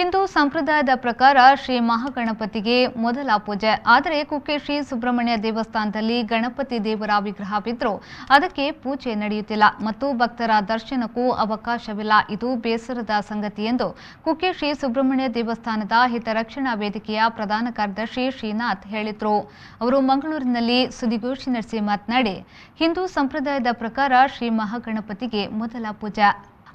ಹಿಂದೂ ಸಂಪ್ರದಾಯದ ಪ್ರಕಾರ ಶ್ರೀ ಮಹಾಗಣಪತಿಗೆ ಮೊದಲ ಪೂಜೆ. ಆದರೆ ಕುಕ್ಕೆ ಶ್ರೀ ಸುಬ್ರಹ್ಮಣ್ಯ ದೇವಸ್ಥಾನದಲ್ಲಿ ಗಣಪತಿ ದೇವರ ವಿಗ್ರಹವಿದ್ದರೂ ಅದಕ್ಕೆ ಪೂಜೆ ನಡೆಯುತ್ತಿಲ್ಲ ಮತ್ತು ಭಕ್ತರ ದರ್ಶನಕ್ಕೂ ಅವಕಾಶವಿಲ್ಲ. ಇದು ಬೇಸರದ ಸಂಗತಿ ಎಂದು ಕುಕ್ಕೆ ಶ್ರೀ ಸುಬ್ರಹ್ಮಣ್ಯ ದೇವಸ್ಥಾನದ ಹಿತರಕ್ಷಣಾ ವೇದಿಕೆಯ ಪ್ರಧಾನ ಕಾರ್ಯದರ್ಶಿ ಶ್ರೀನಾಥ್ ಹೇಳಿದರು. ಅವರು ಮಂಗಳೂರಿನಲ್ಲಿ ಸುದ್ದಿಗೋಷ್ಠಿ ನಡೆಸಿ ಮಾತನಾಡಿ, ಹಿಂದೂ ಸಂಪ್ರದಾಯದ ಪ್ರಕಾರ ಶ್ರೀ ಮಹಾಗಣಪತಿಗೆ ಮೊದಲ ಪೂಜೆ.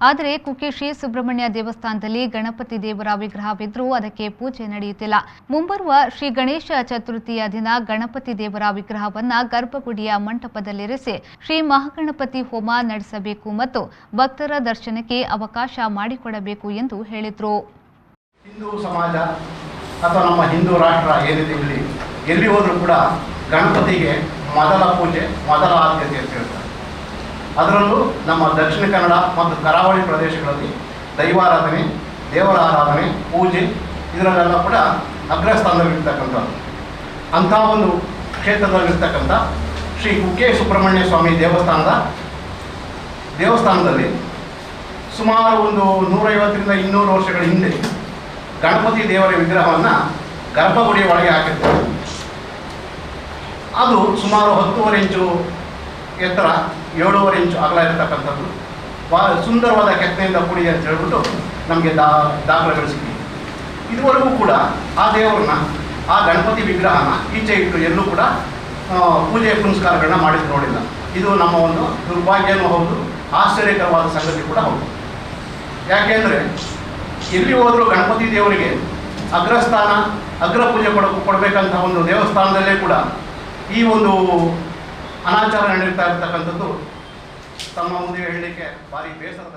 ಆದರೆ ಕುಕ್ಕೆ ಶ್ರೀ ಸುಬ್ರಹ್ಮಣ್ಯ ದೇವಸ್ಥಾನದಲ್ಲಿ ಗಣಪತಿ ದೇವರ ವಿಗ್ರಹವಿದ್ದರೂ ಅದಕ್ಕೆ ಪೂಜೆ ನಡೆಯುತ್ತಿಲ್ಲ. ಮುಂಬರುವ ಶ್ರೀ ಗಣೇಶ ಚತುರ್ಥಿಯ ದಿನ ಗಣಪತಿ ದೇವರ ವಿಗ್ರಹವನ್ನು ಗರ್ಭಗುಡಿಯ ಮಂಟಪದಲ್ಲಿರಿಸಿ ಶ್ರೀ ಮಹಾಗಣಪತಿ ಹೋಮ ನಡೆಸಬೇಕು ಮತ್ತು ಭಕ್ತರ ದರ್ಶನಕ್ಕೆ ಅವಕಾಶ ಮಾಡಿಕೊಡಬೇಕು ಎಂದು ಹೇಳಿದರು. ಹಿಂದೂ ಸಮಾಜ ಅಥವಾ ನಮ್ಮ ಹಿಂದೂ ರಾಷ್ಟ್ರ ಏನಿದೆ, ಎಲ್ಲಿ ಹೋದರೂ ಕೂಡ ಗಣಪತಿಗೆ ಮೊದಲ ಪೂಜೆ, ಮೊದಲ ಆದ್ಯತೆ ಅಂತ ಹೇಳ್ತಾರೆ. ಅದರಲ್ಲೂ ನಮ್ಮ ದಕ್ಷಿಣ ಕನ್ನಡ ಮತ್ತು ಕರಾವಳಿ ಪ್ರದೇಶಗಳಲ್ಲಿ ದೈವಾರಾಧನೆ, ದೇವರ ಆರಾಧನೆ, ಪೂಜೆ ಇದರಲ್ಲೆಲ್ಲ ಕೂಡ ಅಗ್ರಸ್ಥಾನದಲ್ಲಿರ್ತಕ್ಕಂಥದ್ದು. ಅಂಥ ಒಂದು ಕ್ಷೇತ್ರದಲ್ಲಿರ್ತಕ್ಕಂಥ ಶ್ರೀ ಕುಕ್ಕೆ ಸುಬ್ರಹ್ಮಣ್ಯ ಸ್ವಾಮಿ ದೇವಸ್ಥಾನದಲ್ಲಿ ಸುಮಾರು ಒಂದು 150ರಿಂದ 200 ವರ್ಷಗಳ ಹಿಂದೆ ಗಣಪತಿ ದೇವರ ವಿಗ್ರಹವನ್ನು ಗರ್ಭಗುಡಿಯ ಒಳಗೆ ಹಾಕಿರ್ತಾರೆ. ಅದು ಸುಮಾರು 10.5 ಇಂಚು ಎತ್ತರ, 7.5 ಇಂಚು ಅಗಲ ಇರತಕ್ಕಂಥದ್ದು. ಭಾಳ ಸುಂದರವಾದ ಕೆತ್ತನೆಯಿಂದ ಕೂಡಿದೆ ಅಂತ ಹೇಳ್ಬಿಟ್ಟು ನಮಗೆ ದಾಖಲೆಗಳು ಸಿಕ್ಕಿದೆ. ಇದುವರೆಗೂ ಕೂಡ ಆ ದೇವರನ್ನ, ಆ ಗಣಪತಿ ವಿಗ್ರಹನ ಈಚೆ ಇಟ್ಟು ಎಲ್ಲೂ ಕೂಡ ಪೂಜೆ ಪುನಸ್ಕಾರಗಳನ್ನ ಮಾಡಿದ್ದು ನೋಡಿಲ್ಲ. ಇದು ನಮ್ಮ ಒಂದು ದುರ್ಭಾಗ್ಯನೂ ಹೌದು, ಆಶ್ಚರ್ಯಕರವಾದ ಸಂಗತಿ ಕೂಡ ಹೌದು. ಯಾಕೆಂದರೆ ಎಲ್ಲಿ ಹೋದರೂ ಗಣಪತಿ ದೇವರಿಗೆ ಅಗ್ರಸ್ಥಾನ, ಅಗ್ರ ಪೂಜೆ ಕೊಡಬೇಕಂತ ಒಂದು ದೇವಸ್ಥಾನದಲ್ಲೇ ಕೂಡ ಈ ಒಂದು ಅನಾಚಾರ ನಡೀತಾ ಇರ್ತಕ್ಕಂಥದ್ದು ತಮ್ಮ ಮುಂದೆ ಹೇಳಲಿಕ್ಕೆ ಭಾರಿ ಬೇಸರದ